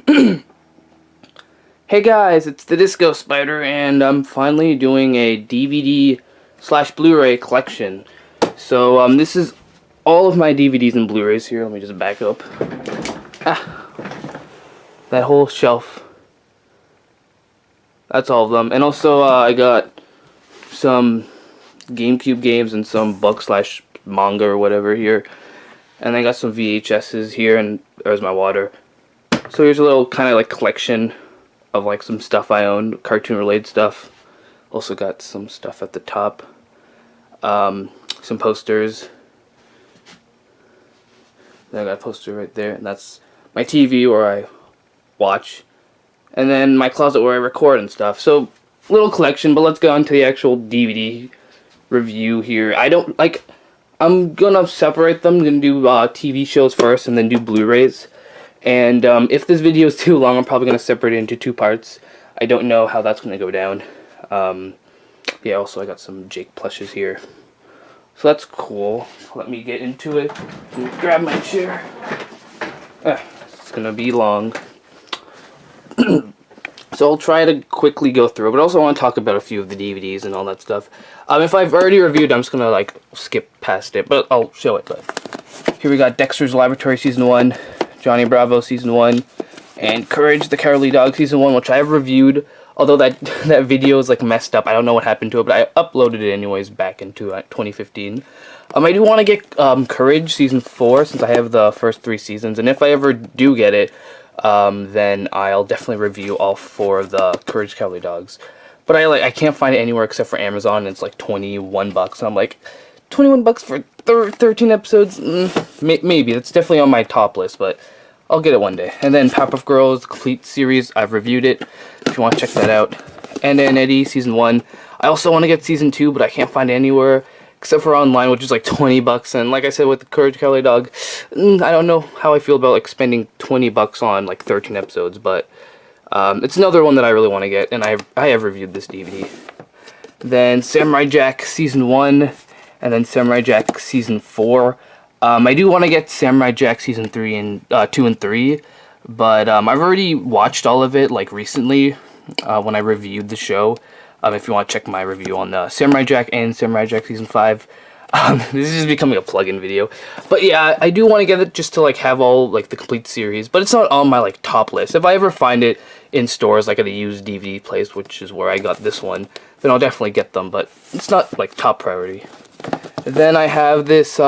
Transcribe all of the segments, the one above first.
Hey guys, it's the Disco Spider, and I'm finally doing a DVD slash Blu-ray collection. So, this is all of my DVDs and Blu-rays here. Let me just back up. That whole shelf. That's all of them. And also, I got some GameCube games and some book slash manga or whatever here. And I got some VHSs here, and there's my water. So here's a little kind of like collection of like some stuff I own, cartoon related stuff. Also got some stuff at the top. Some posters. Then I got a poster right there, and that's my TV where I watch. And then my closet where I record and stuff. So, little collection, but let's go on to the actual DVD review here. I'm gonna separate them. I'm gonna do TV shows first and then do Blu-rays. And if this video is too long, I'm probably going to separate it into two parts. I don't know how that's going to go down. Yeah, also I got some Jake plushes here. So that's cool. Let me get into it. Grab my chair. It's going to be long. So I'll try to quickly go through, but also I want to talk about a few of the DVDs and all that stuff. If I've already reviewed, I'm just going to like skip past it, but I'll show it. But here we got Dexter's Laboratory Season 1. Johnny Bravo Season 1, and Courage the Cowardly Dog Season 1, which I have reviewed, although that video is like messed up. I don't know what happened to it, but I uploaded it anyways back into 2015. I do want to get Courage Season 4, since I have the first 3 seasons, and if I ever do get it, then I'll definitely review all 4 of the Courage Cowardly Dogs. But I can't find it anywhere except for Amazon, and it's like $21, and I'm like, 21 bucks for 13 episodes? Maybe. That's definitely on my top list, but I'll get it one day. And then Powerpuff Girls complete series, I've reviewed it if you want to check that out. And then Eddie Season 1. I also want to get Season 2, but I can't find it anywhere except for online, which is like 20 bucks. And like I said with the Courage Cowardly Dog, I don't know how I feel about like spending 20 bucks on like 13 episodes, but it's another one that I really want to get, and I have reviewed this DVD. Then Samurai Jack Season 1. And then Samurai Jack Season 4. I do want to get Samurai Jack Season 3 and 2 and 3, but I've already watched all of it like recently when I reviewed the show. If you want to check my review on Samurai Jack and Samurai Jack Season 5. This is just becoming a plug-in video. But yeah, I do want to get it just to like have all like the complete series, but it's not on my like top list. If I ever find it in stores like at a used DVD place, which is where I got this one, then I'll definitely get them, but it's not like top priority. Then I have this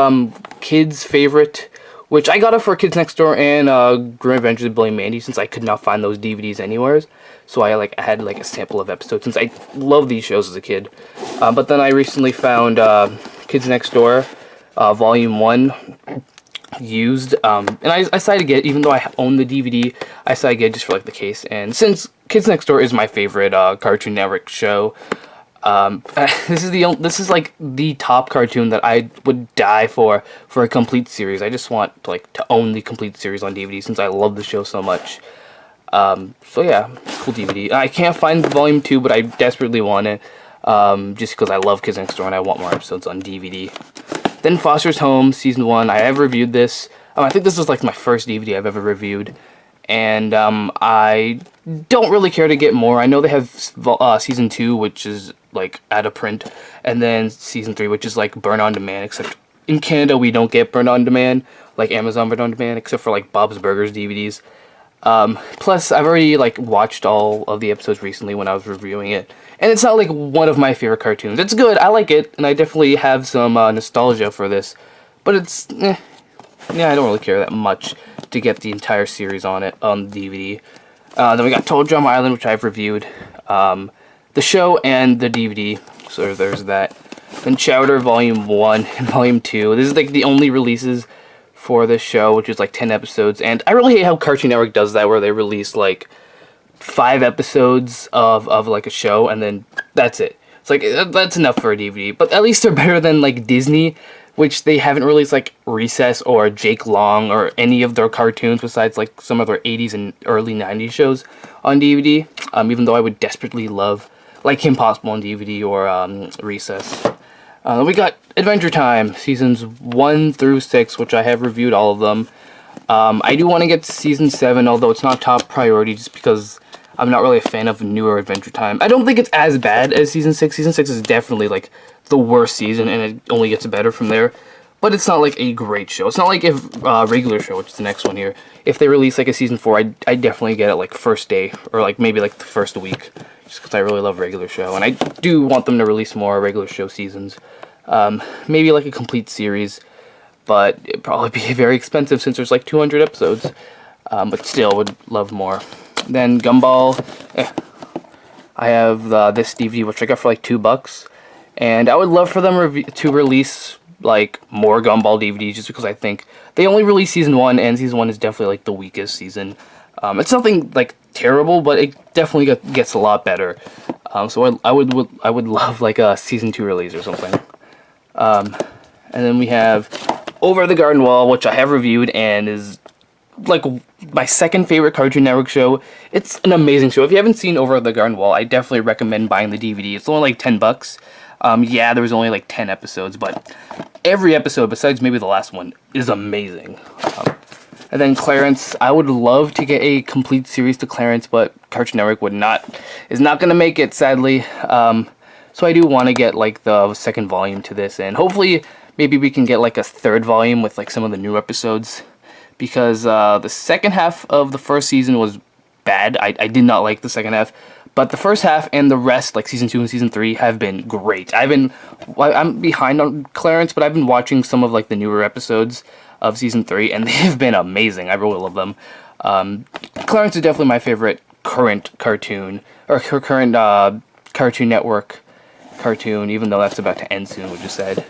kids favorite, which I got it for Kids Next Door and Grim Adventures of Billy and Mandy, since I could not find those DVDs anywhere. So I had like a sample of episodes, since I loved these shows as a kid. But then I recently found Kids Next Door Volume 1 used, and I decided to get it, even though I own the DVD, I decided to get it just for like the case. And since Kids Next Door is my favorite Cartoon Network show, this is like the top cartoon that I would die for a complete series. I just want to own the complete series on DVD, since I love the show so much. So yeah, cool DVD. I can't find Volume 2, but I desperately want it, just because I love Kids Next Door and I want more episodes on DVD. Then Foster's Home Season 1. I have reviewed this. I think this was like my first DVD I've ever reviewed. And I don't really care to get more. I know they have Season 2, which is like out of print, and then Season 3, which is like Burn On Demand, except in Canada we don't get Burn On Demand, like Amazon Burn On Demand, except for like Bob's Burgers DVDs. Plus, I've already like watched all of the episodes recently when I was reviewing it, and it's not like one of my favorite cartoons. It's good, I like it, and I definitely have some nostalgia for this, but it's, yeah, I don't really care that much to get the entire series on DVD. Then we got Total Drum Island, which I've reviewed, the show and the DVD, so there's that. Then Chowder Volume 1 and Volume 2. This is like the only releases for this show, which is like 10 episodes, and I really hate how Cartoon Network does that, where they release like 5 episodes of like a show, and then that's it. It's like, that's enough for a DVD, but at least they're better than like Disney, which they haven't released like Recess or Jake Long or any of their cartoons besides like some of their 80s and early 90s shows on DVD, even though I would desperately love like Kim Possible on DVD or Recess. We got Adventure Time, Seasons 1 through 6, which I have reviewed all of them. I do want to get season 7, although it's not top priority just because I'm not really a fan of newer Adventure Time. I don't think it's as bad as season 6. Season 6 is definitely like the worst season, and it only gets better from there. But it's not like a great show. It's not like if Regular Show, which is the next one here, if they release like a season 4, I definitely get it like first day, or like maybe like the first week, just because I really love Regular Show, and I do want them to release more Regular Show seasons. Maybe like a complete series, but it'd probably be very expensive since there's like 200 episodes. But still, would love more. Then Gumball, I have this DVD, which I got for like $2, and I would love for them to release like more Gumball DVDs, just because I think they only released season 1, and season 1 is definitely like the weakest season. It's nothing like terrible, but it definitely gets a lot better. So I would love like a season 2 release or something. And then we have Over the Garden Wall, which I have reviewed and is like my second favorite Cartoon Network show. It's an amazing show. If you haven't seen Over the Garden Wall, I definitely recommend buying the DVD. It's only like $10. Yeah, there was only like 10 episodes, but every episode, besides maybe the last one, is amazing. And then Clarence, I would love to get a complete series to Clarence, but Cartoon Network is not going to make it, sadly. So I do want to get like the second volume to this, and hopefully maybe we can get like a third volume with like some of the new episodes, because the second half of the first season was bad. I did not like the second half, but the first half and the rest, like season 2 and season 3, have been great. I'm behind on Clarence, but I've been watching some of like the newer episodes of season 3, and they've been amazing. I really love them. Clarence is definitely my favorite current cartoon, or current Cartoon Network cartoon, even though that's about to end soon, which is sad.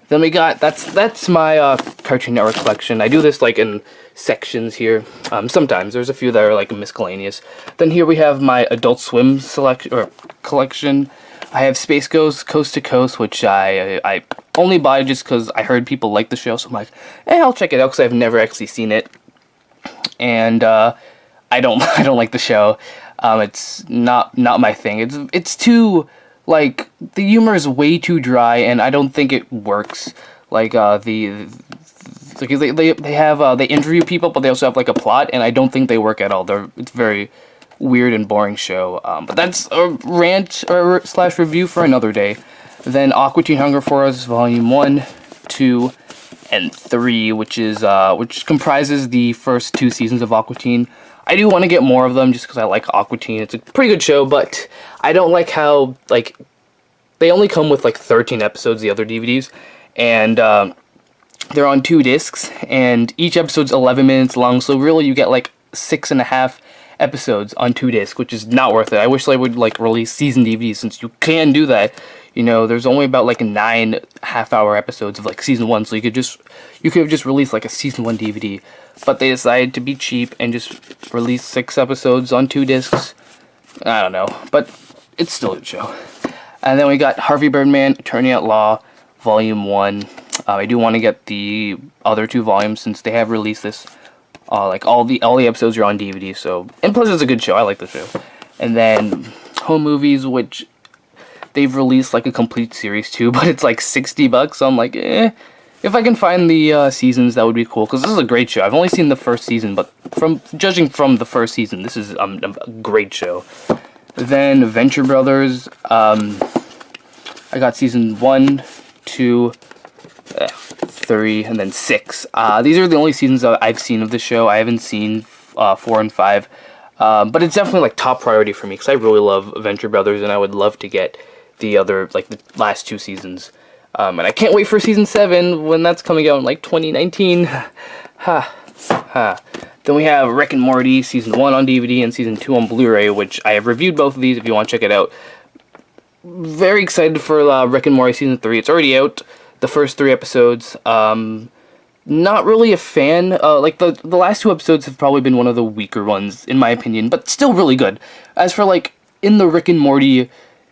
Then we got, that's my Cartoon Network collection. I do this like in sections here. Sometimes there's a few that are like miscellaneous. Then here we have my Adult Swim collection. I have Space Ghost Coast to Coast, which I only buy just because I heard people like the show, so I'm like, I'll check it out, because I've never actually seen it, and I don't like the show. It's not my thing. It's too, like, the humor is way too dry, and I don't think it works. Like they interview people, but they also have like a plot, and I don't think they work at all. It's very weird and boring show. But that's a rant or / review for another day. Then Aqua Teen Hunger Force Volume 1, 2, and 3, which comprises the first 2 seasons of Aqua Teen. I do want to get more of them just because I like Aqua Teen. It's a pretty good show, but I don't like how, like, they only come with like 13 episodes, the other DVDs, and they're on 2 discs, and each episode's 11 minutes long, so really you get like 6.5 episodes on 2 discs, which is not worth it. I wish they would like release season DVDs, since you can do that. You know, there's only about like 9 half-hour episodes of like season 1, so you could have just released like a season 1 DVD. But they decided to be cheap and just release 6 episodes on 2 discs. I don't know, but it's still a good show. And then we got Harvey Birdman, Attorney at Law, Volume 1. I do want to get the other 2 volumes, since they have released this. Like all the episodes are on DVD, so, and plus it's a good show. I like the show. And then Home Movies, which they've released like a complete series too, but it's like $60, so I'm like, if I can find the seasons, that would be cool, because this is a great show. I've only seen the first season, but judging from the first season, this is a great show. Then Venture Brothers, I got season 1, 2, 3, and then 6. These are the only seasons that I've seen of the show. I haven't seen 4 and 5, but it's definitely like top priority for me, because I really love Venture Brothers, and I would love to get the other, like the last 2 seasons. And I can't wait for season 7 when that's coming out in like 2019. Then we have Rick and Morty season 1 on DVD and season 2 on Blu-ray, which I have reviewed both of these if you want to check it out. Very excited for Rick and Morty season 3. It's already out, the first 3 episodes. Not really a fan. Like the last 2 episodes have probably been one of the weaker ones in my opinion, but still really good. As for like in the Rick and Morty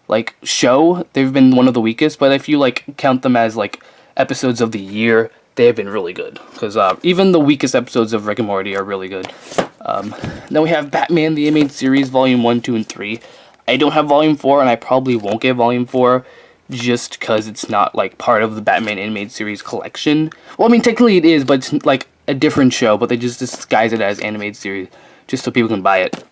like show, they've been one of the weakest, but if you like count them as like episodes of the year, they have been really good, because even the weakest episodes of Rick and Morty are really good. Then we have Batman the Animated Series Volume 1, 2, and 3. I don't have Volume 4, and I probably won't get Volume 4, just because it's not like part of the Batman Animated Series collection. Well, I mean, technically it is, but it's like a different show, but they just disguise it as animated series just so people can buy it.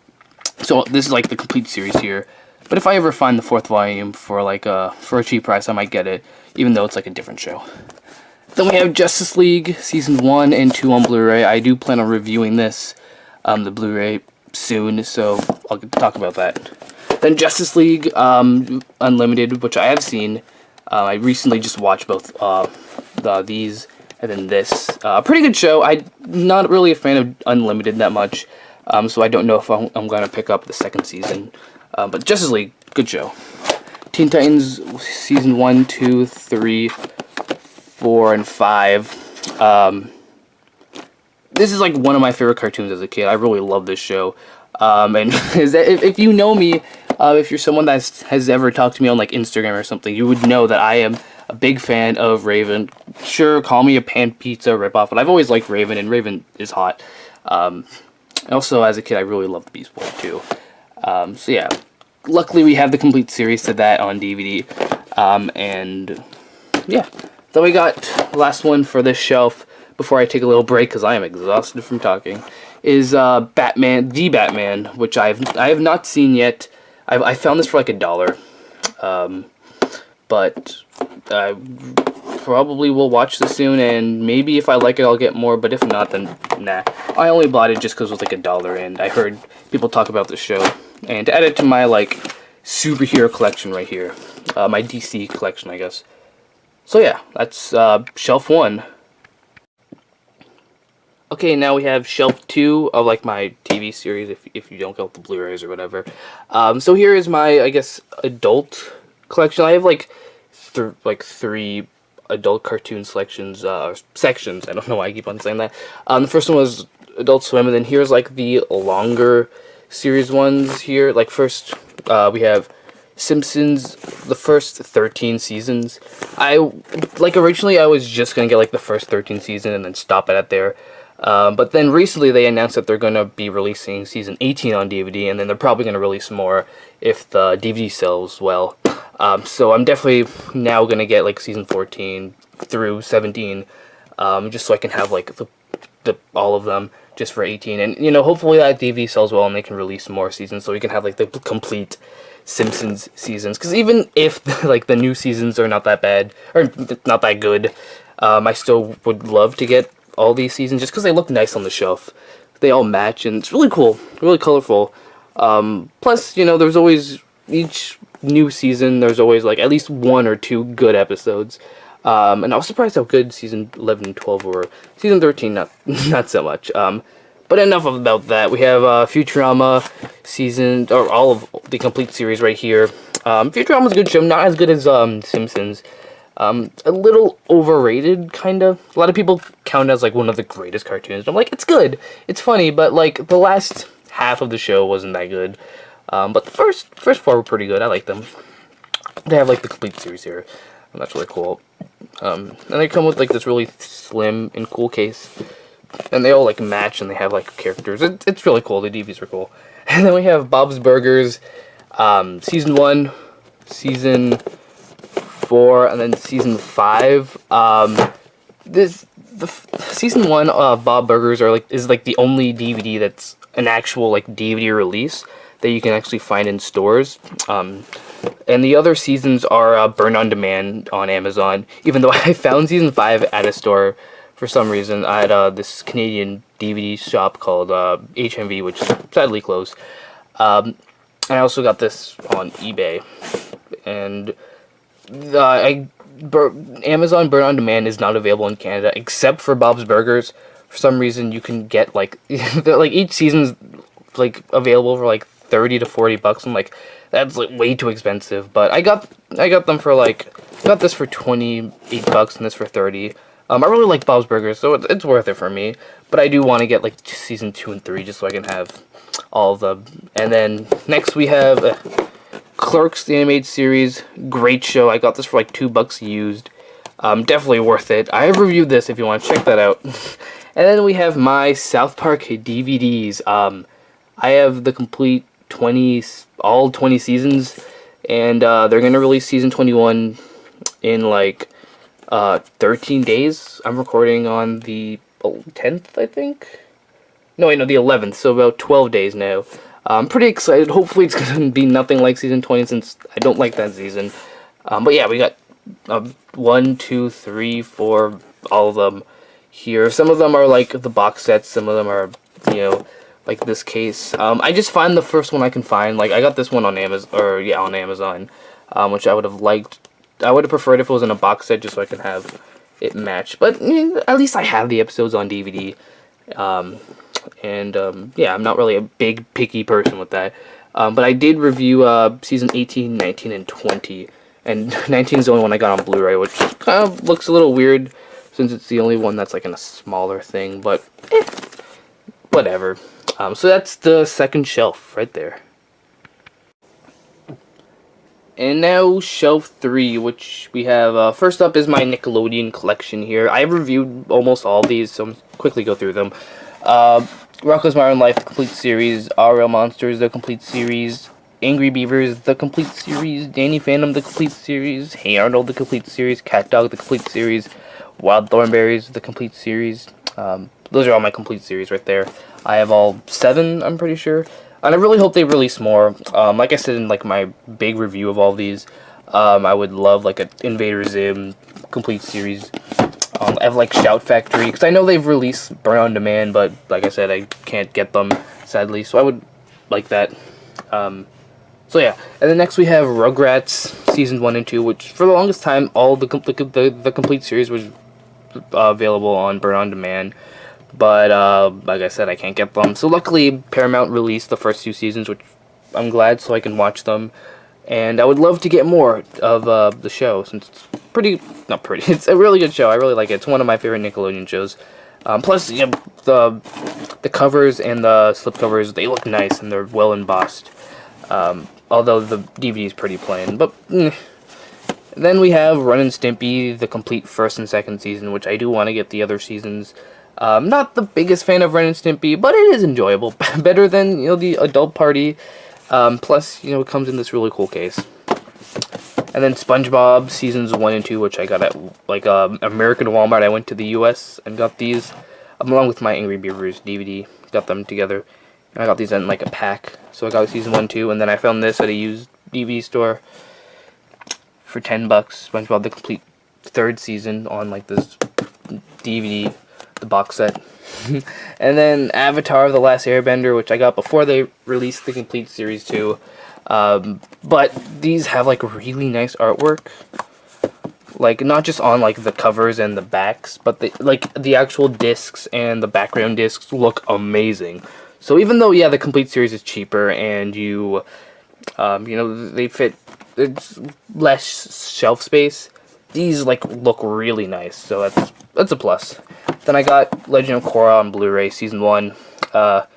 So this is like the complete series here. But if I ever find the 4th volume for like for a cheap price, I might get it, even though it's like a different show. Then we have Justice League Season 1 and 2 on Blu-ray. I do plan on reviewing this, the Blu-ray, soon, so I'll talk about that. Then Justice League Unlimited, which I have seen. I recently just watched both these and then this. Pretty good show. I'm not really a fan of Unlimited that much, so I don't know if I'm going to pick up the 2nd season. But Justice League, good show. Teen Titans Season 1, 2, 3, 4, and 5. This is like one of my favorite cartoons as a kid. I really love this show. And if you know me, if you're someone that has ever talked to me on like Instagram or something, you would know that I am a big fan of Raven. Sure, call me a pan pizza ripoff, but I've always liked Raven, and Raven is hot. Also, as a kid, I really loved Beast Boy too. So yeah, luckily we have the complete series to that on DVD. And yeah, then we got the last one for this shelf before I take a little break because I am exhausted from talking. Is Batman, The Batman, which I have not seen yet. I found this for like $1, but I probably will watch this soon, and maybe if I like it I'll get more, but if not, then nah. I only bought it just because it was like $1, and I heard people talk about the show, and to add it to my like superhero collection right here, my DC collection, I guess. So yeah, that's shelf 1. Okay, now we have shelf 2 of like my TV series, if you don't get the Blu-rays or whatever. So here is my, I guess, adult collection. I have like 3 adult cartoon selections, sections. I don't know why I keep on saying that. The first one was Adult Swim, and then here's like the longer series ones here. Like first, we have Simpsons, the first 13 seasons. Originally I was just gonna get like the first 13 season and then stop it at there. But then recently they announced that they're going to be releasing season 18 on DVD, and then they're probably going to release more if the DVD sells well. So I'm definitely now going to get like season 14 through 17, just so I can have like all of them just for 18. And, you know, hopefully that DVD sells well and they can release more seasons so we can have like the complete Simpsons seasons. Because even if like the new seasons are not that bad, or not that good, I still would love to get all these seasons just because they look nice on the shelf. They all match, and it's really cool, really colorful. Plus, you know, there's always, each new season, there's always like at least 1 or 2 good episodes. And I was surprised how good season 11 and 12 were. Season 13, not so much. But enough about that. We have Futurama season, or all of the complete series right here. Futurama's a good show, not as good as Simpsons. A little overrated, kind of. A lot of people count it as like one of the greatest cartoons. I'm like, it's good, it's funny, but like the last half of the show wasn't that good. But the first 4 were pretty good. I like them. They have like the complete series here, and that's really cool. And they come with like this really slim and cool case, and they all like match, and they have like characters. It's really cool. The DVDs are cool. And then we have Bob's Burgers, season 1, season 4, and then season 5. Season 1 of Bob Burgers is like the only DVD that's an actual like DVD release that you can actually find in stores. And the other seasons are Burn on Demand on Amazon. Even though I found season 5 at a store for some reason. I had this Canadian DVD shop called HMV, which sadly closed. And I also got this on eBay. And Amazon Burn on Demand is not available in Canada except for Bob's Burgers. For some reason, you can get like each season's like available for like $30 to $40. I'm like, that's like way too expensive. But I got them for like, I got this for $28 and this for $30. I really like Bob's Burgers, so it's worth it for me. But I do want to get like season 2 and 3 just so I can have all of them. And then next we have Clerks, the animated series. Great show. I got this for like $2 used. Definitely worth it. I have reviewed this if you want to check that out. And then we have my South Park DVDs. I have the complete all 20 seasons, and they're gonna release season 21 in like 13 days. I'm recording on the 10th, I think. No, wait, no, the 11th. So about 12 days now. I'm pretty excited. Hopefully, it's gonna be nothing like season 20 since I don't like that season. But yeah, we got 1, 2, 3, 4, all of them here. Some of them are like the box sets. Some of them are, like this case. I just find the first one I can find. Like, I got this one on Amazon, which I would have liked. I would have preferred if it was in a box set just so I can have it match. But at least I have the episodes on DVD. Yeah, I'm not really a big picky person with that. But I did review season 18, 19, and 20. And 19 is the only one I got on Blu-ray, which kind of looks a little weird since it's the only one that's like in a smaller thing. But whatever. So that's the second shelf right there. And now shelf 3, which we have, first up is my Nickelodeon collection here. I've reviewed almost all these, so I'm quickly go through them. Rocko's Modern Life, the complete series, RL Monsters, the complete series, Angry Beavers, the complete series, Danny Phantom, the complete series, Hey Arnold, the complete series, Cat Dog, the complete series, Wild Thornberries, the complete series. Those are all my complete series right there. I have all 7, I'm pretty sure. And I really hope they release more. Like I said in like my big review of all these, I would love like an Invader Zim complete series. I have like Shout Factory, because I know they've released Burn On Demand, but like I said, I can't get them, sadly. So I would like that. So yeah, and then next we have Rugrats Seasons 1 and 2, which for the longest time, all the complete series was available on Burn On Demand. But, like I said, I can't get them. So luckily, Paramount released the first 2 seasons, which I'm glad, so I can watch them. And I would love to get more of the show, since it's it's a really good show. I really like it. It's one of my favorite Nickelodeon shows. Plus, the covers and the slipcovers, they look nice, and they're well embossed. Although the DVD is pretty plain. But, Then we have Ren and Stimpy, the complete first and second season, which I do want to get the other seasons. Not the biggest fan of Ren and Stimpy, but it is enjoyable. Better than, the Adult Party. Plus, it comes in this really cool case. And then SpongeBob Seasons 1 and 2, which I got at, like, American Walmart. I went to the US and got these, along with my Angry Beavers DVD. Got them together. And I got these in, like, a pack. So I got Season 1 and 2, and then I found this at a used DVD store for $10. SpongeBob, the complete third season on, like, this DVD, the box set. And then Avatar: The Last Airbender, which I got before they released the complete series too. But these have like really nice artwork, like not just on like the covers and the backs, but the actual discs and the background discs look amazing. So even though the complete series is cheaper and they fit, it's less shelf space, these like look really nice. So that's a plus. Then I got Legend of Korra on Blu-ray Season 1. I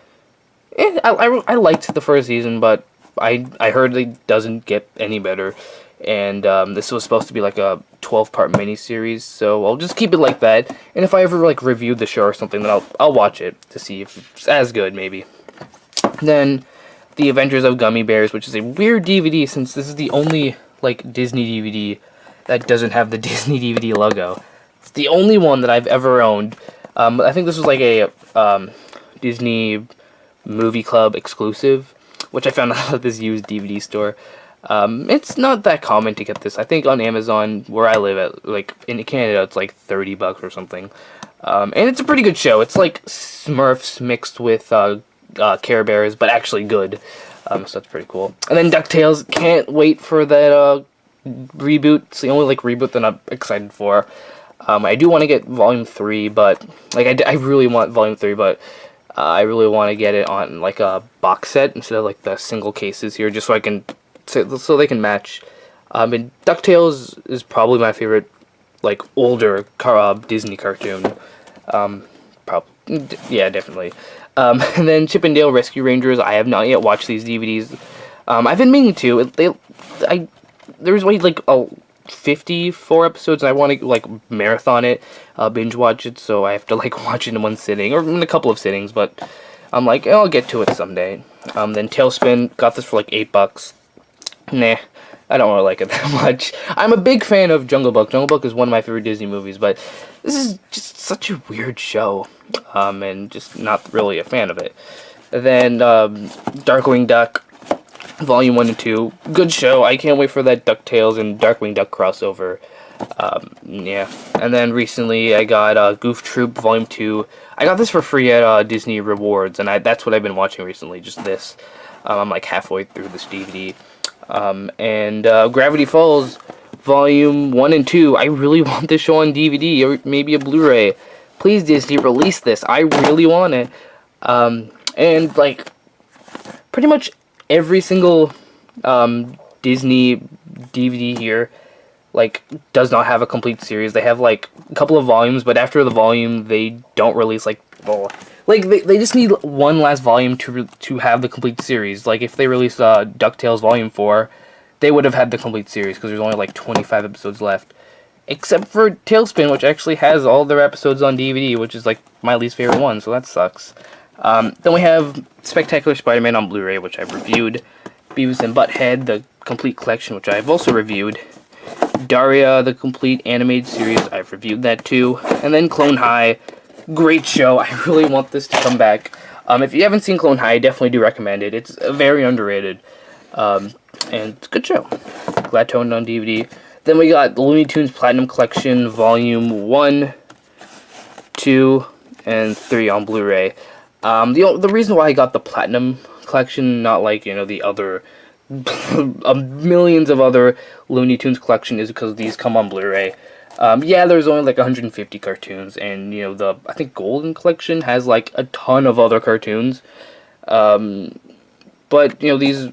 liked the first season, but I heard it doesn't get any better. And this was supposed to be like a 12-part miniseries, so I'll just keep it like that. And if I ever like reviewed the show or something, then I'll watch it to see if it's as good, maybe. Then The Adventures of Gummy Bears, which is a weird DVD since this is the only like Disney DVD that doesn't have the Disney DVD logo. It's the only one that I've ever owned. I think this was like a Disney Movie Club exclusive, which I found out at this used DVD store. It's not that common to get this. I think on Amazon, where I live at, like in Canada, it's like $30 or something. And it's a pretty good show. It's like Smurfs mixed with Care Bears, but actually good. So that's pretty cool. And then DuckTales, can't wait for that reboot. It's the only like reboot that I'm excited for. I do want to get Volume 3, but like I really want Volume 3, but I really want to get it on like a box set instead of like the single cases here, just so they can match. And DuckTales is probably my favorite like older Disney cartoon. Yeah, definitely. And then Chip and Dale Rescue Rangers. I have not yet watched these DVDs. I've been meaning to. There's like 54 episodes, and I want to like marathon it, binge watch it. So I have to like watch it in one sitting or in a couple of sittings. But I'm like, I'll get to it someday. Then Tailspin, got this for like $8. Nah, I don't really like it that much. I'm a big fan of Jungle Book. Jungle Book is one of my favorite Disney movies, but this is just such a weird show, and just not really a fan of it. And then Darkwing Duck, Volume 1 and 2, good show. I can't wait for that DuckTales and Darkwing Duck crossover. Yeah. And then recently I got Goof Troop Volume 2. I got this for free at Disney Rewards, and that's what I've been watching recently, just this. I'm like halfway through this DVD. And Gravity Falls Volume 1 and 2. I really want this show on DVD or maybe a Blu-ray. Please, Disney, release this. I really want it. And like pretty much every single Disney DVD here like does not have a complete series. They have like a couple of volumes, but after the volume they don't release like they just need one last volume to have the complete series. Like if they released DuckTales Volume 4, they would have had the complete series because there's only like 25 episodes left. Except for Tailspin, which actually has all their episodes on DVD, which is like my least favorite one, so that sucks. Then we have Spectacular Spider-Man on Blu-ray, which I've reviewed. Beavis and Butthead, the complete collection, which I've also reviewed. Daria, the complete animated series, I've reviewed that too. And then Clone High, great show. I really want this to come back. If you haven't seen Clone High, I definitely do recommend it. It's very underrated. And it's a good show. Glad to own it on DVD. Then we got the Looney Tunes Platinum Collection, Volume 1, 2, and 3 on Blu-ray. The reason why I got the Platinum Collection, not like, the other millions of other Looney Tunes collection, is because these come on Blu-ray. Yeah, there's only like 150 cartoons, and I think Golden Collection has like a ton of other cartoons. But these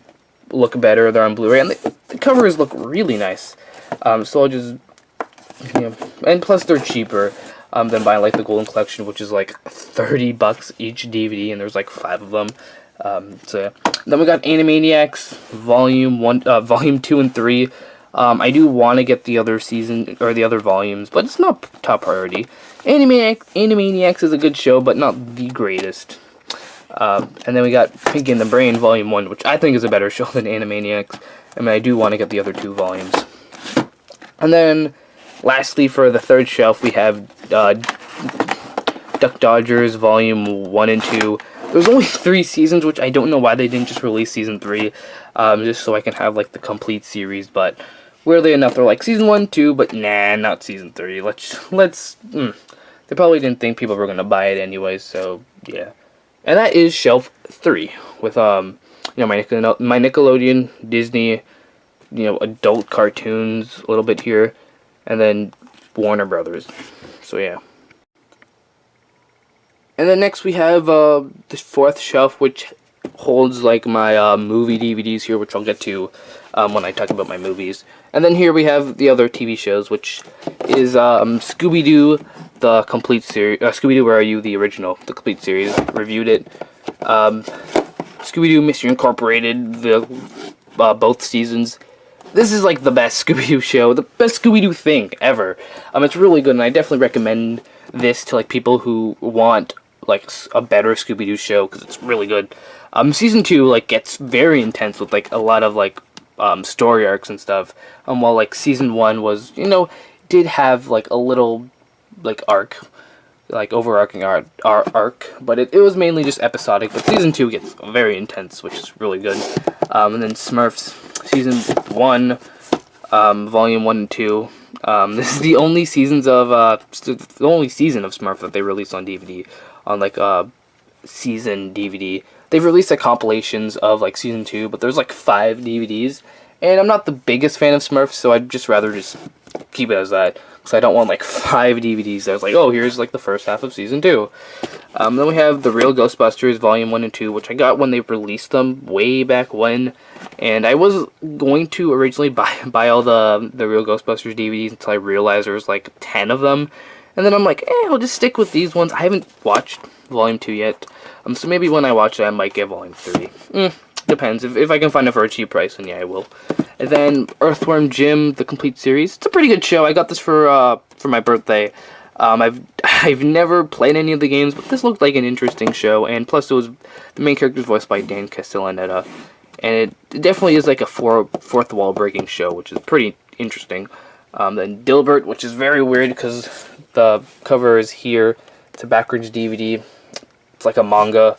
look better. They're on Blu-ray, and the covers look really nice. So I'll just and plus they're cheaper than buying like the Golden Collection, which is like $30 each DVD, and there's like 5 of them. So yeah. Then we got Animaniacs Volume 2 and 3. I do want to get the other season or the other volumes, but it's not top priority. Animaniacs is a good show, but not the greatest. And then we got Pinky and the Brain Volume 1, which I think is a better show than Animaniacs. I mean, I do want to get the other 2 volumes. And then, lastly, for the third shelf, we have Duck Dodgers Volume 1 and 2. There's only 3 seasons, which I don't know why they didn't just release Season 3, just so I can have, like, the complete series, but weirdly enough, they're like, Season 1, 2, but nah, not Season 3. They probably didn't think people were gonna buy it anyway, so, yeah. And that is Shelf 3, with, my Nickelodeon, Disney, adult cartoons, a little bit here, and then Warner Brothers. So, yeah. And then next we have the fourth shelf, which holds like my movie DVDs here, which I'll get to when I talk about my movies. And then here we have the other TV shows, which is Scooby-Doo, the complete series. Scooby-Doo, Where Are You? The original, the complete series. Reviewed it. Scooby-Doo Mystery Incorporated, both seasons. This is like the best Scooby-Doo show, the best Scooby-Doo thing ever. It's really good, and I definitely recommend this to like people who want like a better Scooby-Doo show, because it's really good. Season 2 like gets very intense with like a lot of like story arcs and stuff. While like Season 1 was did have like a little like arc, like overarching arc, but it was mainly just episodic. But Season 2 gets very intense, which is really good. And then Smurfs Season 1, Volume 1 and 2. This is the only season of Smurf that they released on DVD, on like season DVD. They've released like compilations of like Season 2, but there's like 5 DVDs, and I'm not the biggest fan of Smurfs, so I'd just rather just keep it as that, because I don't want like 5 DVDs that was like, oh, here's like the first half of Season 2. Then we have The Real Ghostbusters Volume 1 and 2, which I got when they released them way back when, and I was going to originally buy all the Real Ghostbusters DVDs until I realized there was like 10 of them, and then I'm like, I'll just stick with these ones. I haven't watched Volume 2 yet, so maybe when I watch it I might get Volume 3. Depends. If I can find it for a cheap price, then yeah, I will. And then Earthworm Jim, the complete series. It's a pretty good show. I got this for my birthday. I've never played any of the games, but this looked like an interesting show, and plus it was the main character is voiced by Dan Castellaneta, and it definitely is like a fourth wall breaking show, which is pretty interesting. Then Dilbert, which is very weird because the cover is here. It's a backwards DVD. It's like a manga.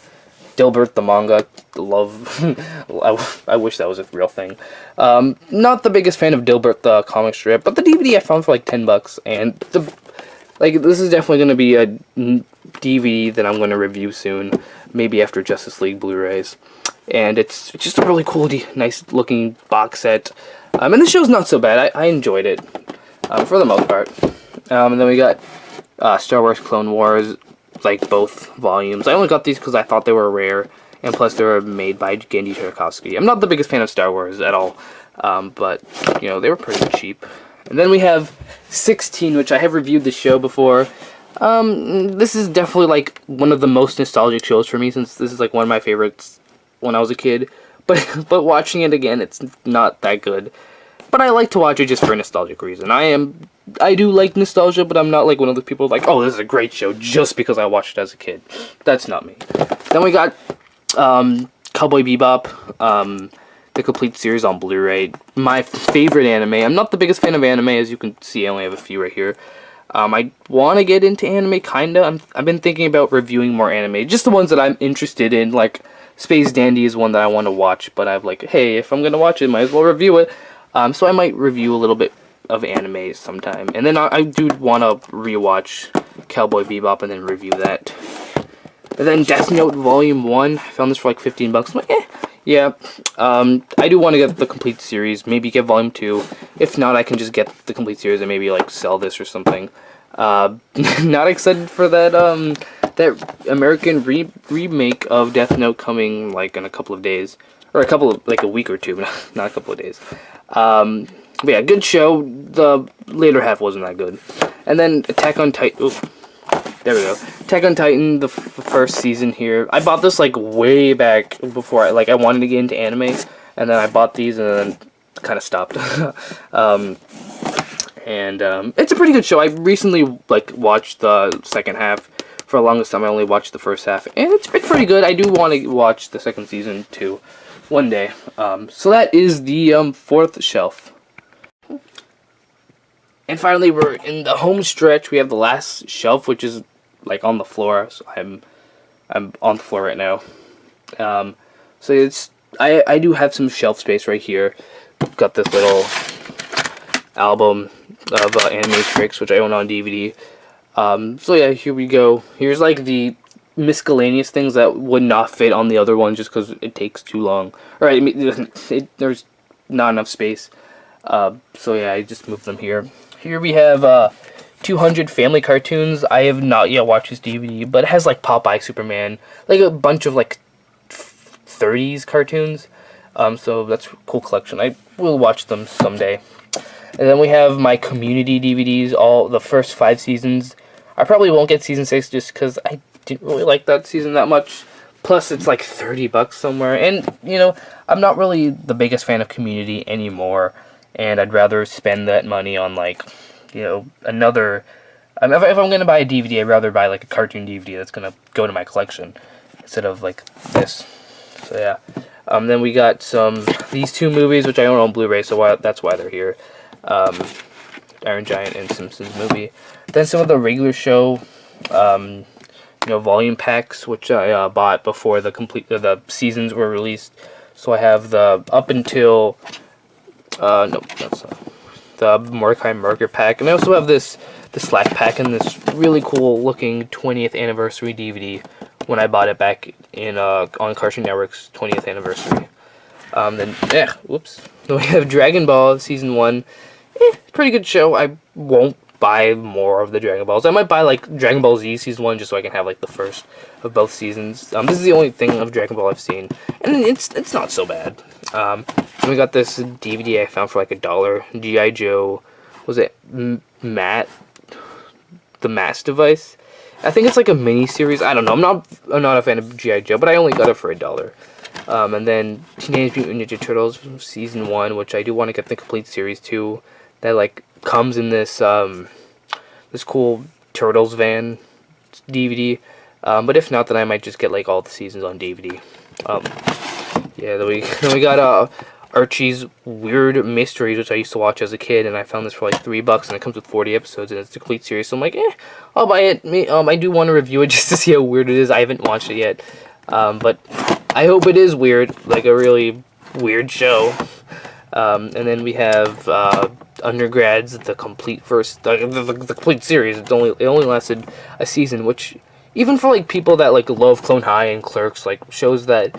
Dilbert the manga. Love. I wish that was a real thing. Not the biggest fan of Dilbert the comic strip, but the DVD I found for like $10, and this is definitely going to be a DVD that I'm going to review soon, maybe after Justice League Blu-rays. And it's just a really cool, nice looking box set. And the show's not so bad. I enjoyed it for the most part. And then we got Star Wars Clone Wars, like both volumes. I only got these because I thought they were rare, and plus they were made by Genndy Tartakovsky. I'm not the biggest fan of Star Wars at all, but you know, they were pretty cheap. And then we have 16, which I have reviewed the show before. This is definitely like one of the most nostalgic shows for me, since this is like one of my favorites when I was a kid. But watching it again, it's not that good. But I like to watch it just for a nostalgic reason. I do like nostalgia, but I'm not like one of the people like, oh, this is a great show just because I watched it as a kid. That's not me. Then we got Cowboy Bebop, the complete series on Blu-ray. My favorite anime. I'm not the biggest fan of anime, as you can see. I only have a few right here. I want to get into anime, kinda. I've been thinking about reviewing more anime, just the ones that I'm interested in. Like Space Dandy is one that I want to watch, but I've like, hey, if I'm gonna watch it, might as well review it. So I might review a little bit of anime sometime, and then I do want to rewatch Cowboy Bebop and then review that. And then Death Note Volume 1, I found this for like $15. I'm like, yeah. I do want to get the complete series, maybe get Volume 2. If not, I can just get the complete series and maybe like sell this or something. Not excited for that that American remake of Death Note coming like in a couple of days, or like a week or two, not a couple of days. But yeah, good show. The later half wasn't that good. And then Attack on Titan. There we go. Attack on Titan, the first season here. I bought this like way back before I wanted to get into anime, and then I bought these and then kind of stopped. It's a pretty good show. I recently like watched the second half. For the longest time, I only watched the first half, and it's pretty good. I do want to watch the second season too, one day. So that is the fourth shelf. And finally, we're in the home stretch. We have the last shelf, which is like on the floor. So I'm on the floor right now. So it's I do have some shelf space right here. Got this little album of Animatrix, which I own on DVD. So yeah, here we go. Here's like the miscellaneous things that would not fit on the other one just because it takes too long. Alright, there's not enough space. So yeah, I just moved them here. Here we have 200 family cartoons. I have not yet watched this DVD, but it has like Popeye, Superman, like a bunch of like 30s cartoons. So that's a cool collection. I will watch them someday. And then we have my community DVDs, all the first 5 seasons. I probably won't get season 6 just because I didn't really like that season that much. Plus, it's like $30 somewhere. And, you know, I'm not really the biggest fan of Community anymore. And I'd rather spend that money on, like, you know, another... If I'm going to buy a DVD, I'd rather buy, like, a cartoon DVD that's going to go to my collection. Instead of, like, this. So, yeah. Then we got these 2 movies, which I own on Blu-ray, so that's why they're here. Iron Giant and Simpsons movie. Then some of the regular show, you know, volume packs, which I bought before the seasons were released. So I have the up until no, that's the Mordecai Merger pack, and I also have the Slack pack and this really cool looking 20th anniversary DVD when I bought it back in on Cartoon Network's 20th anniversary. Then we have Dragon Ball Season 1. Pretty good show. I won't buy more of the Dragon Balls. I might buy like Dragon Ball Z Season 1 just so I can have like the first of both seasons. This is the only thing of Dragon Ball I've seen, and it's not so bad. And we got this DVD I found for like $1. G.I. Joe, was it Matt? The Mass Device? I think it's like a mini series. I don't know. I'm not a fan of G.I. Joe, but I only got it for $1. And then Teenage Mutant Ninja Turtles Season 1, which I do want to get the complete series too. That like comes in this this cool Turtles van DVD. But if not, then I might just get like all the seasons on DVD. Yeah, then we got Archie's Weird Mysteries, which I used to watch as a kid, and I found this for like $3, and it comes with 40 episodes, and it's the complete series. So I'm like, I'll buy it. I do want to review it just to see how weird it is. I haven't watched it yet, but I hope it is weird, like a really weird show. And then we have Undergrads, the complete the complete series. It only lasted a season, which even for like people that like love Clone High and Clerks, like shows that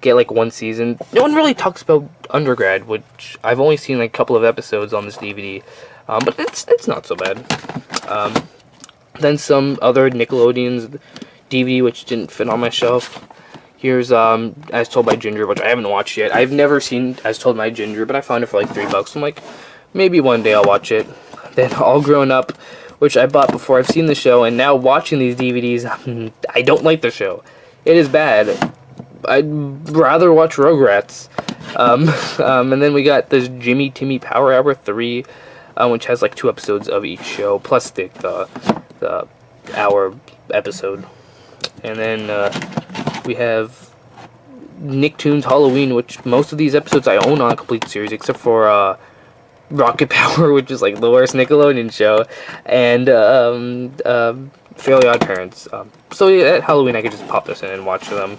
get like one season, no one really talks about Undergrad, which I've only seen like a couple of episodes on this DVD, but it's not so bad. Then some other Nickelodeon's DVD which didn't fit on my shelf. Here's As Told by Ginger, which I haven't watched yet. I've never seen As Told by Ginger, but I found it for like $3. I'm like, maybe one day I'll watch it. Then All Grown Up, which I bought before I've seen the show, and now watching these DVDs, I don't like the show. It is bad. I'd rather watch Rugrats. And then we got this Jimmy Timmy Power Hour 3, which has like 2 episodes of each show, plus the hour episode. And then we have Nicktoons Halloween, which most of these episodes I own on a complete series, except for Rocket Power, which is like the worst Nickelodeon show, and Fairly Odd Parents. So yeah, at Halloween I could just pop this in and watch them.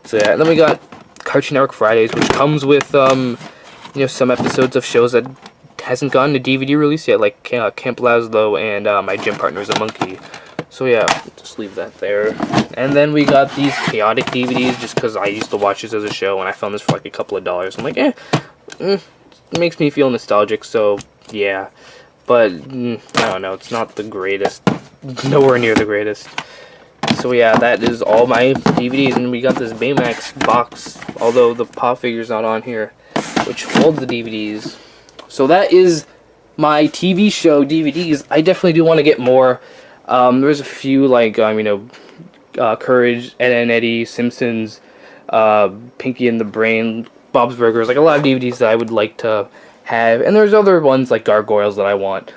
So yeah, and then we got Cartoon Network Fridays, which comes with some episodes of shows that hasn't gotten a DVD release yet, like Camp Lazlo and My Gym Partner is a Monkey. So yeah, just leave that there. And then we got these Chaotic DVDs, just because I used to watch this as a show, and I found this for like a couple of dollars. I'm like, it makes me feel nostalgic, so yeah. But I don't know, it's not the greatest, nowhere near the greatest. So yeah, that is all my DVDs, and we got this Baymax box, although the Pop figure's not on here, which holds the DVDs. So that is my TV show DVDs. I definitely do want to get more. There's a few like Courage, Ed and Eddie, Simpsons, Pinky and the Brain, Bob's Burgers, like a lot of DVDs that I would like to have, and there's other ones like Gargoyles that I want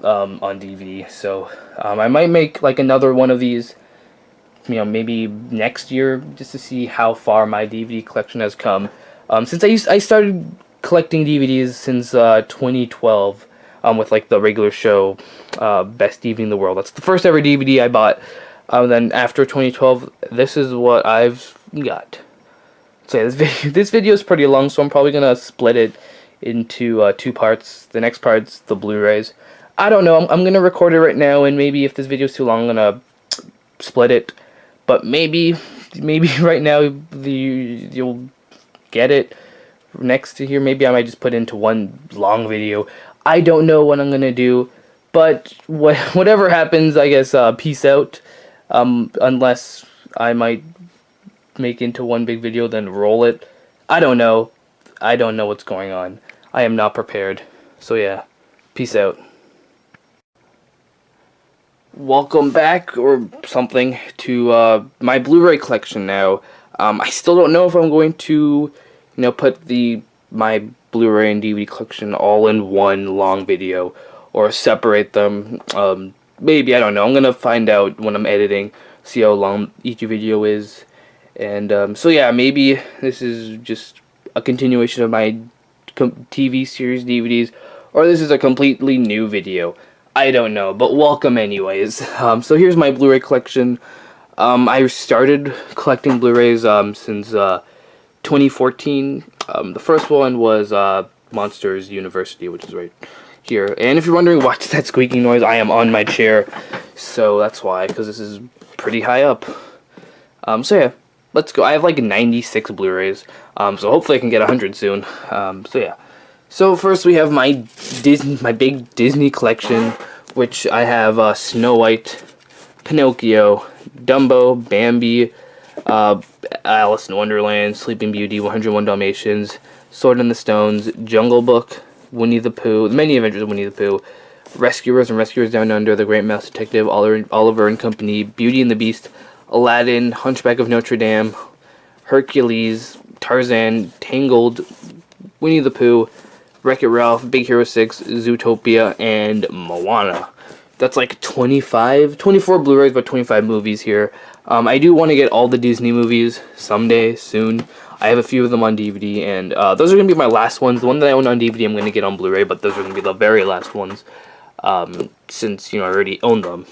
on DVD. So I might make like another one of these, maybe next year, just to see how far my DVD collection has come. Since I started collecting DVDs since 2012, with like the regular show, Best DVD in the World. That's the first ever DVD I bought. Then after 2012, this is what I've got. So yeah, this video is pretty long, so I'm probably gonna split it into 2 parts. The next part's the Blu-rays. I don't know. I'm gonna record it right now, and maybe if this video is too long, I'm gonna split it. But maybe right now you'll get it next to here. Maybe I might just put into one long video. I don't know what I'm gonna do, but whatever happens, I guess peace out. Unless I might make into one big video, then roll it. I don't know. I don't know what's going on. I am not prepared. So yeah, peace out. Welcome back, or something, to my Blu-ray collection now. I still don't know if I'm going to, put my Blu-ray and DVD collection all in one long video, or separate them. Maybe, I don't know. I'm gonna find out when I'm editing, see how long each video is. And so yeah, maybe this is just a continuation of my TV series DVDs, or this is a completely new video. I don't know, but welcome anyways. So here's my Blu-ray collection. I started collecting Blu-rays since 2014. The first one was Monsters University, which is right here. And if you're wondering what's that squeaking noise, I am on my chair, so that's why, because this is pretty high up. So yeah, let's go. I have like 96 Blu-rays, so hopefully I can get 100 soon. So yeah. So first we have my big Disney collection, which I have Snow White, Pinocchio, Dumbo, Bambi, Alice in Wonderland, Sleeping Beauty, 101 Dalmatians, Sword in the Stones, Jungle Book, Winnie the Pooh, The Many Adventures of Winnie the Pooh, Rescuers and Rescuers Down Under, The Great Mouse Detective, Oliver and Company, Beauty and the Beast, Aladdin, Hunchback of Notre Dame, Hercules, Tarzan, Tangled, Winnie the Pooh, Wreck-It Ralph, Big Hero 6, Zootopia, and Moana. That's like 24 Blu-rays, but 25 movies here. I do want to get all the Disney movies someday, soon. I have a few of them on DVD, and those are going to be my last ones. The one that I own on DVD I'm going to get on Blu-ray, but those are going to be the very last ones, since, I already own them.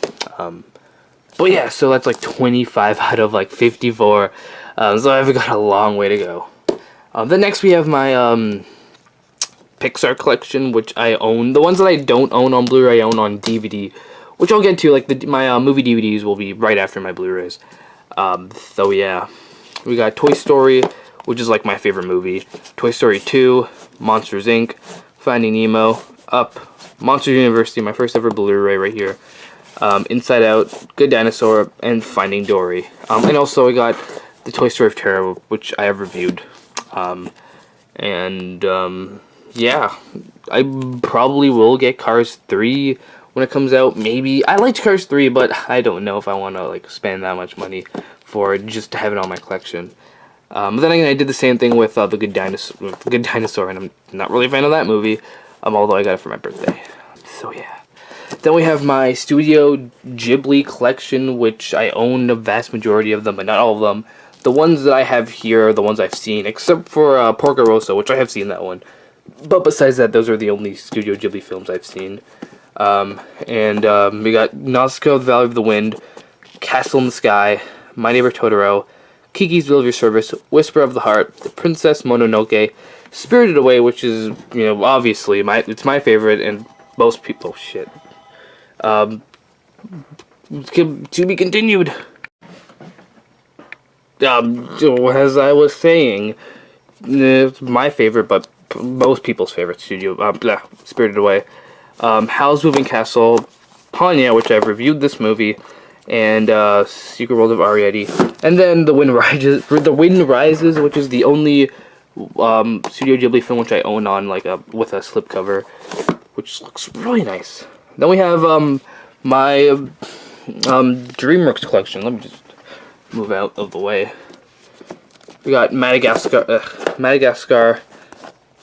But yeah, so that's like 25 out of like 54, so I've got a long way to go. Then next we have my Pixar collection, which I own. The ones that I don't own on Blu-ray, I own on DVD, which I'll get to. Like my movie DVDs will be right after my Blu-rays. So yeah, we got Toy Story, which is like my favorite movie. Toy Story 2, Monsters Inc., Finding Nemo, Up, Monsters University, my first ever Blu-ray right here. Inside Out, Good Dinosaur, and Finding Dory. And also I got the Toy Story of Terror, which I have reviewed. Yeah, I probably will get Cars 3 when it comes out. Maybe. I liked Cars 3, but I don't know if I want to like spend that much money for it just to have it on my collection. But then again, I did the same thing with the Good Dinosaur, and I'm not really a fan of that movie, although I got it for my birthday. So yeah. Then we have my Studio Ghibli collection, which I own the vast majority of them, but not all of them. The ones that I have here are the ones I've seen, except for Porco Rosso, which I have seen that one. But besides that, those are the only Studio Ghibli films I've seen. We got Nausicaa, The Valley of the Wind, Castle in the Sky, My Neighbor Totoro, Kiki's Delivery Service, Whisper of the Heart, The Princess Mononoke, Spirited Away, which is, obviously it's my favorite, and most people, to be continued. As I was saying, it's my favorite, but most people's favorite Spirited Away. Howl's Moving Castle, Ponyo, which I've reviewed this movie, and Secret World of Arrietty, and then The Wind Rises, which is the only Studio Ghibli film which I own on with a slipcover, which looks really nice. Then we have my DreamWorks collection. Let me just move out of the way. We got Madagascar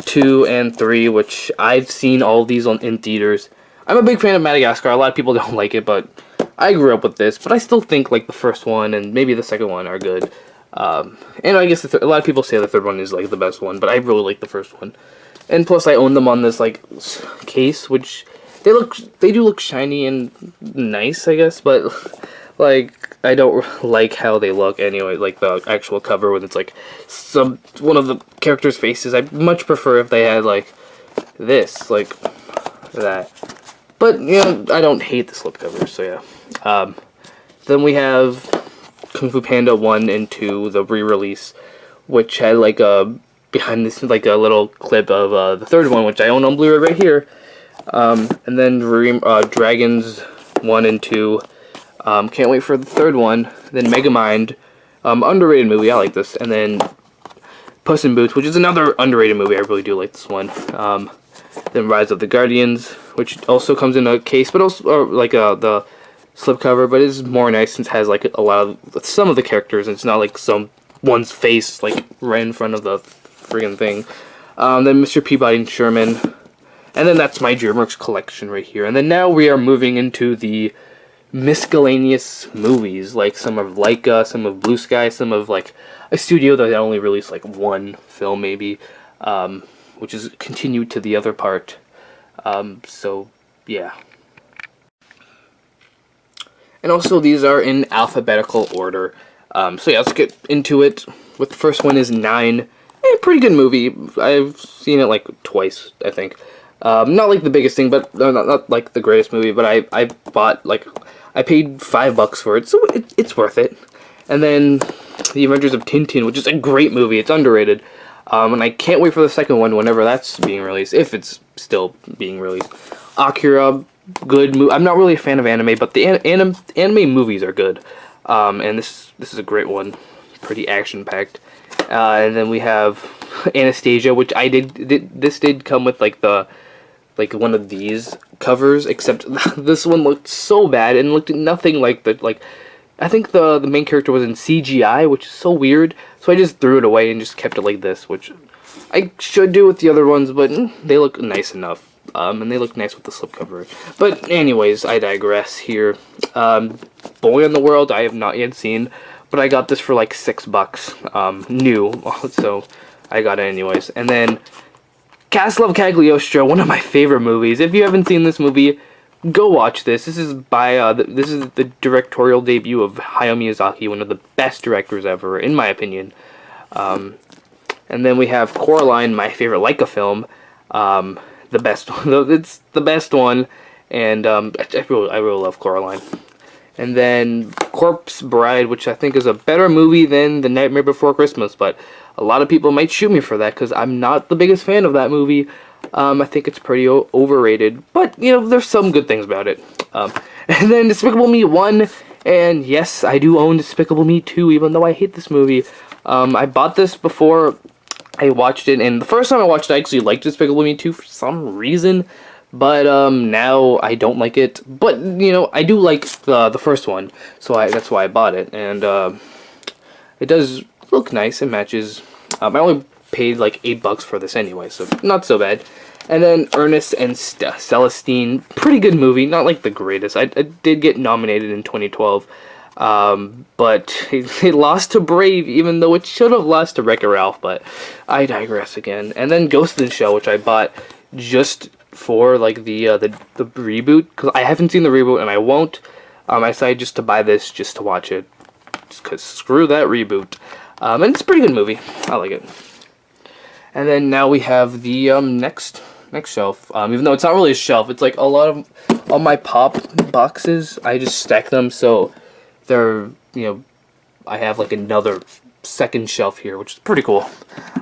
2 and 3, which I've seen all of these in theaters. I'm a big fan of Madagascar. A lot of people don't like it, but I grew up with this. But I still think like the first one and maybe the second one are good. And I guess a lot of people say the third one is like the best one, but I really like the first one. And plus, I own them on this like case, which they do look shiny and nice, I guess. But like, I don't like how they look anyway, like the actual cover when it's like one of the characters' faces. I'd much prefer if they had like this, like that. But I don't hate the slipcovers, so yeah. Then we have Kung Fu Panda 1 and 2, the re-release, which had like behind this like a little clip of the third one, which I own on Blu-ray right here. And then Dragons 1 and 2. Can't wait for the third one. Then Megamind, underrated movie. I like this. And then Puss in Boots, which is another underrated movie. I really do like this one. Then Rise of the Guardians, which also comes in a case, but also the slipcover, but it's more nice since it has like some of the characters, and it's not like one's face like right in front of the friggin' thing. Then Mr. Peabody and Sherman, and then that's my DreamWorks collection right here. And then now we are moving into the miscellaneous movies, like some of Laika, some of Blue Sky, some of like a studio that only released like one film maybe, which is continued to the other part. So yeah. And also these are in alphabetical order. So yeah, let's get into it. With the first one is 9. Pretty good movie. I've seen it like twice, I think. Not like the biggest thing, but not like the greatest movie. But I bought I paid $5 for it, so it's worth it. And then The Adventures of Tintin, which is a great movie. It's underrated. And I can't wait for the second one whenever that's being released, if it's still being released. Akira, good movie. I'm not really a fan of anime, but the anime movies are good. And this is a great one. Pretty action-packed. And then we have Anastasia, which this did come with like one of these covers, except this one looked so bad and looked nothing like I think the main character was in CGI, which is so weird. So I just threw it away and just kept it like this, which I should do with the other ones, but they look nice enough. And they look nice with the slipcover. But anyways, I digress here. Boy in the World, I have not yet seen. but I got this for like $6, new, so I got it anyways. And then Castle of Cagliostro, one of my favorite movies. If you haven't seen this movie, go watch this. This is by this is the directorial debut of Hayao Miyazaki, one of the best directors ever, in my opinion. And then we have Coraline, my favorite Leica film, the best one. It's the best one, and I really love Coraline. And then Corpse Bride, which I think is a better movie than The Nightmare Before Christmas, but a lot of people might shoot me for that because I'm not the biggest fan of that movie. I think it's pretty overrated, but you know, there's some good things about it. And then Despicable Me 1, and yes, I do own Despicable Me 2, even though I hate this movie. I bought this before I watched it, and the first time I watched it, I actually liked Despicable Me 2 for some reason. But now I don't like it. But you know, I do like the first one, so that's why I bought it. And it does look nice. It matches. I only paid like $8 for this anyway, so not so bad. And then Ernest and Celestine, pretty good movie. Not like the greatest. I did get nominated in 2012, but it lost to Brave, even though it should have lost to Wreck-It Ralph. But I digress again. And then Ghost in the Shell, which I bought just for like the reboot, because I haven't seen the reboot and I won't. I decided just to buy this just to watch it, just because screw that reboot. And it's a pretty good movie. I like it. And then now we have the next shelf. Even though it's not really a shelf, it's like a lot of all my pop boxes. I just stack them so they're, you know, I have like another second shelf here, which is pretty cool.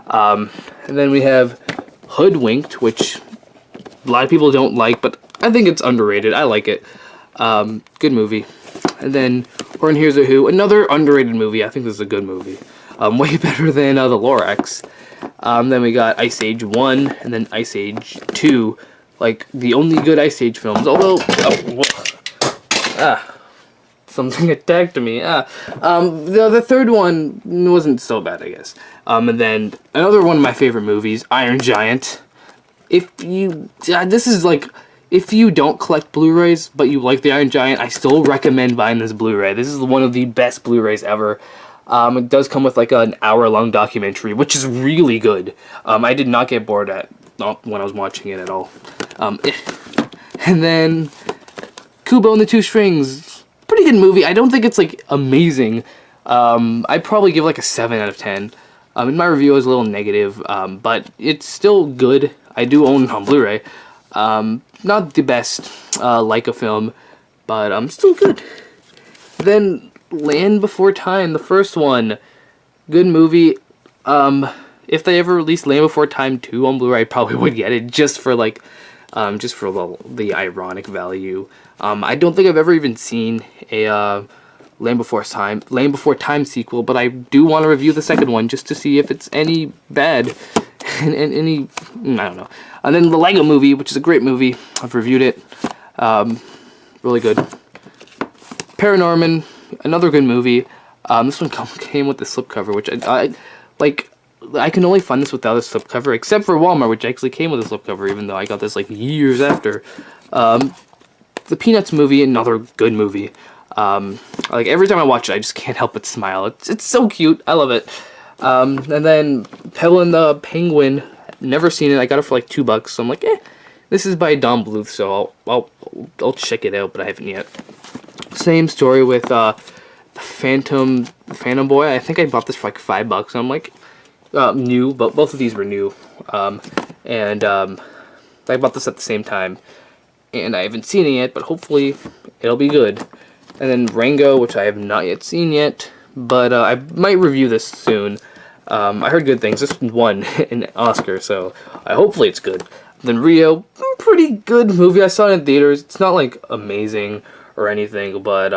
And then we have Hoodwinked, which a lot of people don't like, but I think it's underrated. I like it. Good movie. And then Horn Hears a Who, another underrated movie. I think this is a good movie. Way better than The Lorax. Then we got Ice Age 1 and then Ice Age 2. Like, the only good Ice Age films. Although, something attacked me. The third one wasn't so bad, I guess. And then another one of my favorite movies, Iron Giant. If you don't collect Blu-rays, but you like the Iron Giant, I still recommend buying this Blu-ray. This is one of the best Blu-rays ever. It does come with like an hour-long documentary, which is really good. I did not get bored when I was watching it at all. And then Kubo and the Two Strings, pretty good movie. I don't think it's like amazing. I'd probably give like a 7 out of 10. In my review, it was a little negative, but it's still good. I do own it on Blu-ray. Not the best Leica film, but still good. Then Land Before Time, the first one, good movie. If they ever released Land Before Time 2 on Blu-ray, I probably would get it just for like, just for the ironic value. I don't think I've ever even seen a Land Before Time sequel, but I do want to review the second one just to see if it's any bad. And any, I don't know. And then the Lego Movie, which is a great movie. I've reviewed it. Really good. Paranorman, another good movie. This one came with the slipcover, which I like. I can only find this without a slipcover, except for Walmart, which actually came with a slipcover, even though I got this like years after. The Peanuts movie, another good movie. Like every time I watch it, I just can't help but smile. It's so cute. I love it. And then Pebble and the Penguin, never seen it. I got it for like $2, so I'm like, this is by Don Bluth, so I'll check it out, but I haven't yet. Same story with Phantom Boy. I think I bought this for like $5, and I'm like, new, but both of these were new. And I bought this at the same time, and I haven't seen it yet, but hopefully it'll be good. And then Rango, which I have not yet seen yet, but I might review this soon. I heard good things. This won an Oscar, so hopefully it's good. Then Rio, pretty good movie. I saw it in theaters. It's not like amazing or anything, but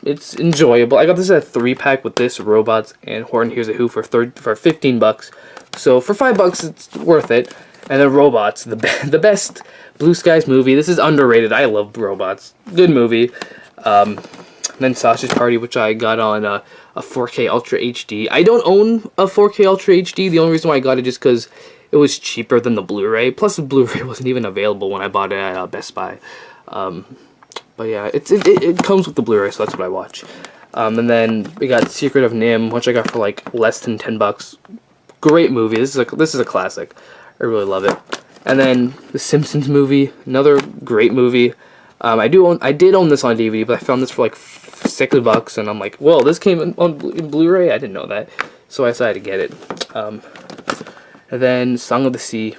it's enjoyable. I got this at a 3-pack with this, Robots, and Horn Hears a Who for $15. So for $5, it's worth it. And then Robots, the best Blue Skies movie. This is underrated. I love Robots. Good movie. And then Sausage Party, which I got on a 4K Ultra HD. I don't own a 4K Ultra HD. The only reason why I got it is because it was cheaper than the Blu-ray. Plus, the Blu-ray wasn't even available when I bought it at Best Buy. But yeah, it comes with the Blu-ray, so that's what I watch. And then we got Secret of Nim, which I got for like less than $10. Great movie. This is a classic. I really love it. And then the Simpsons movie, another great movie. I did own this on DVD, but I found this for like $6, and I'm like, whoa, this came in Blu-ray? I didn't know that, so I decided to get it. And then Song of the Sea,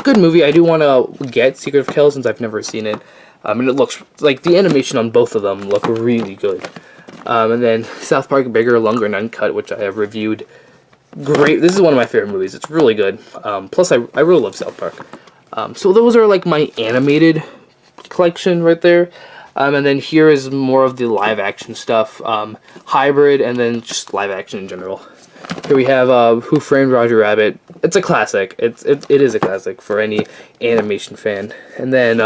good movie. I do want to get Secret of Kells since I've never seen it. And it looks like the animation on both of them look really good. And then South Park Bigger, Longer, and Uncut, which I have reviewed. Great. This is one of my favorite movies. It's really good. Plus, I really love South Park. So those are like my animated collection right there. And then here is more of the live action stuff, hybrid, and then just live action in general. Here we have Who Framed Roger Rabbit. It's a classic. It is a classic for any animation fan. And then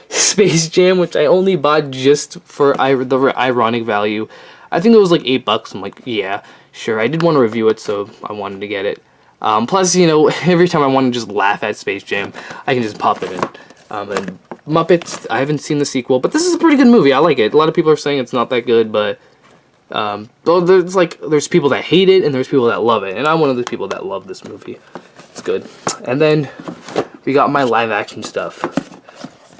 Space Jam, which I only bought just for the ironic value. I think it was like $8. I'm like, yeah, sure. I did want to review it, so I wanted to get it. Plus, you know, every time I want to just laugh at Space Jam, I can just pop it in. And Muppets, I haven't seen the sequel, but this is a pretty good movie. I like it. A lot of people are saying it's not that good, but there's people that hate it and there's people that love it, and I'm one of the people that love this movie. It's good. And then we got my live action stuff.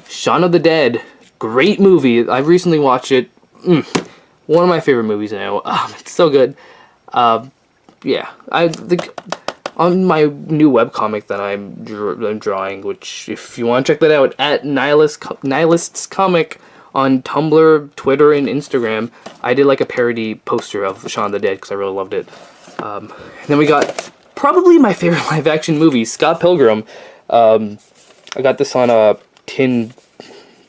Shaun of the Dead, great movie. I recently watched it. One of my favorite movies now. It's so good. Yeah, I think on my new webcomic that I'm drawing, which if you want to check that out, at Nihilist's Comic on Tumblr, Twitter, and Instagram, I did like a parody poster of Shaun of the Dead because I really loved it. And then we got probably my favorite live action movie, Scott Pilgrim. I got this on a tin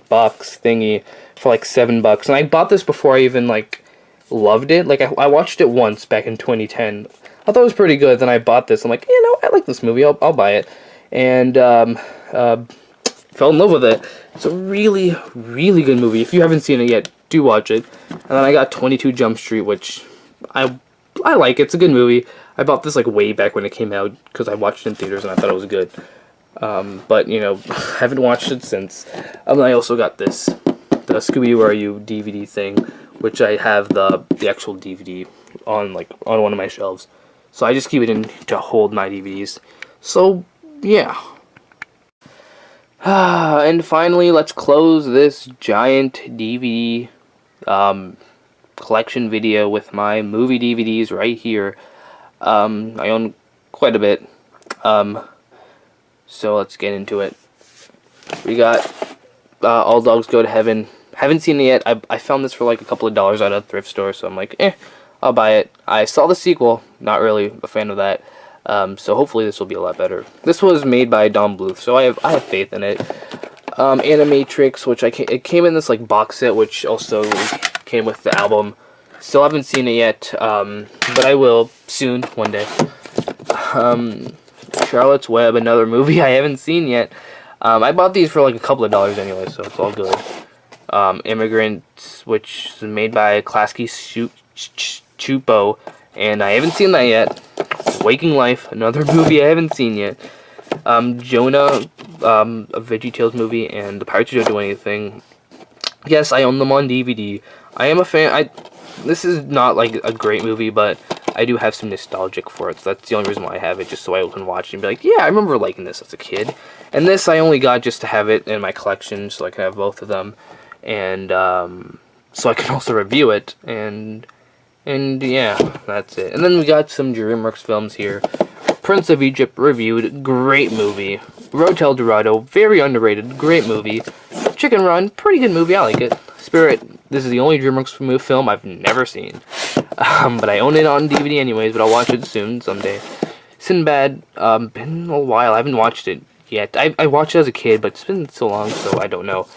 box thingy for like $7, and I bought this before I even like loved it. Like I watched it once back in 2010. I thought it was pretty good. Then I bought this. I'm like, you know, I like this movie. I'll buy it, and fell in love with it. It's a really, really good movie. If you haven't seen it yet, do watch it. And then I got 22 Jump Street, which I like. It's a good movie. I bought this like way back when it came out because I watched it in theaters and I thought it was good. But you know, haven't watched it since. I also got this, the Scooby Where Are You DVD thing, which I have the actual DVD on one of my shelves. So I just keep it in to hold my DVDs. So yeah. And finally, let's close this giant DVD collection video with my movie DVDs right here. I own quite a bit. So let's get into it. We got All Dogs Go to Heaven. Haven't seen it yet. I found this for like a couple of dollars at a thrift store, so I'm like, I'll buy it. I saw the sequel. Not really a fan of that. So hopefully this will be a lot better. This was made by Don Bluth, so I have faith in it. Animatrix, which it came in this like box set, which also came with the album. Still haven't seen it yet, but I will soon, one day. Charlotte's Web, another movie I haven't seen yet. I bought these for like a couple of dollars anyway, so it's all good. Immigrants, which is made by Klasky Chupo, and I haven't seen that yet. Waking Life, another movie I haven't seen yet. Jonah, a VeggieTales movie, and The Pirates Who Don't Do Anything. Yes, I own them on DVD. I am a fan. This is not like a great movie, but I do have some nostalgic for it. So that's the only reason why I have it, just so I can watch it and be like, yeah, I remember liking this as a kid. And this I only got just to have it in my collection, so I can have both of them, and so I can also review it. And yeah, that's it. And then we got some DreamWorks films here. Prince of Egypt reviewed, great movie. Road to El Dorado, very underrated, great movie. Chicken Run, pretty good movie, I like it. Spirit, this is the only DreamWorks film I've never seen. But I own it on DVD anyways, but I'll watch it soon, someday. Sinbad, been a while, I haven't watched it yet. I watched it as a kid, but it's been so long, so I don't know.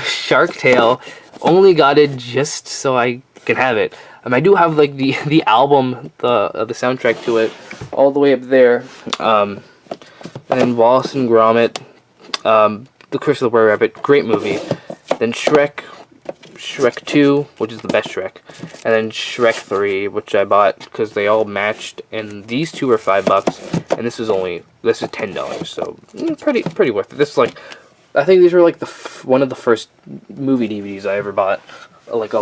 Shark Tale, only got it just so I can have it. I do have like the album, the soundtrack to it, all the way up there. And then Wallace and Gromit, The Curse of the Were Rabbit, great movie. Then Shrek 2, which is the best Shrek, and then Shrek 3, which I bought because they all matched, and these two were $5, and this is $10, so pretty worth it. This is like, I think these were like one of the first movie DVDs I ever bought. like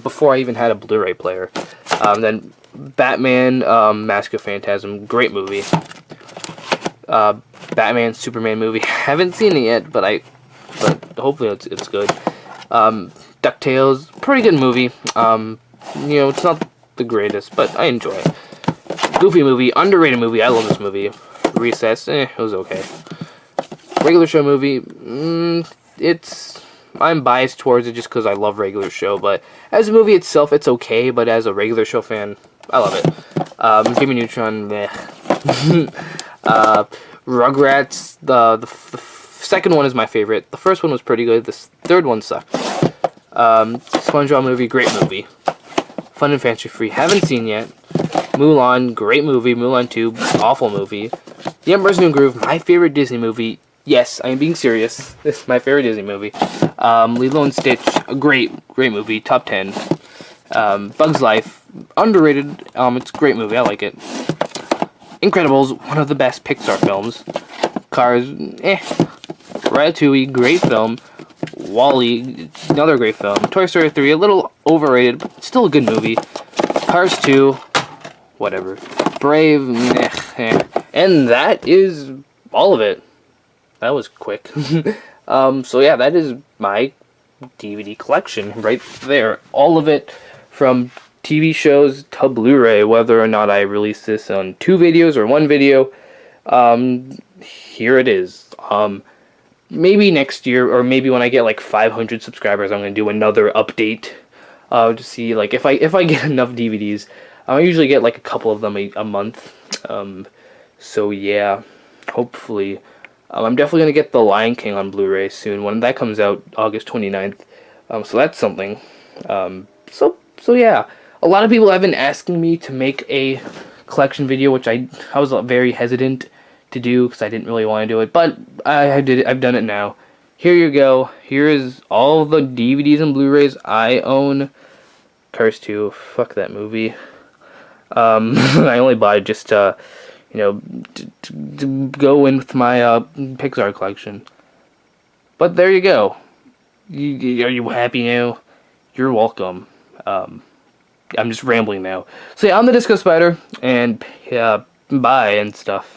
before I even had a Blu-ray player. Then Batman, Mask of Phantasm, great movie. Batman Superman movie, haven't seen it yet, but hopefully it's good. DuckTales, pretty good movie. You know, it's not the greatest, but I enjoy it. Goofy movie, underrated movie. I love this movie. Recess, it was okay. Regular Show movie, I'm biased towards it just because I love Regular Show, but as a movie itself, it's okay, but as a Regular Show fan, I love it. Jimmy Neutron, meh. Rugrats, the second one is my favorite. The first one was pretty good, the third one sucked. SpongeBob movie, great movie. Fun and Fancy Free, haven't seen yet. Mulan, great movie. Mulan 2, awful movie. The Emperor's New Groove, my favorite Disney movie. Yes, I am being serious. This is my favorite Disney movie. Lilo and Stitch, a great movie. Top 10. Bugs Life, underrated. It's a great movie. I like it. Incredibles, one of the best Pixar films. Cars, Ratatouille, great film. WALL-E, another great film. Toy Story 3, a little overrated, but still a good movie. Cars 2, whatever. Brave, and that is all of it. That was quick. So yeah, that is my DVD collection right there. All of it, from TV shows to Blu-ray, whether or not I release this on 2 videos or 1 video. Here it is. Maybe next year, or maybe when I get like 500 subscribers, I'm gonna do another update to see like if I get enough DVDs. I usually get like a couple of them a month. So yeah, hopefully. I'm definitely going to get The Lion King on Blu-ray soon, when that comes out August 29th. So that's something. So yeah. A lot of people have been asking me to make a collection video, which I was very hesitant to do because I didn't really want to do it. But I did it. I've done it now. Here you go. Here is all the DVDs and Blu-rays I own. Cars 2. Fuck that movie. I only bought it just to, you know, to go in with my Pixar collection. But there you go. Are you happy now? You're welcome. I'm just rambling now. So yeah, I'm the Disco Spider, and bye and stuff.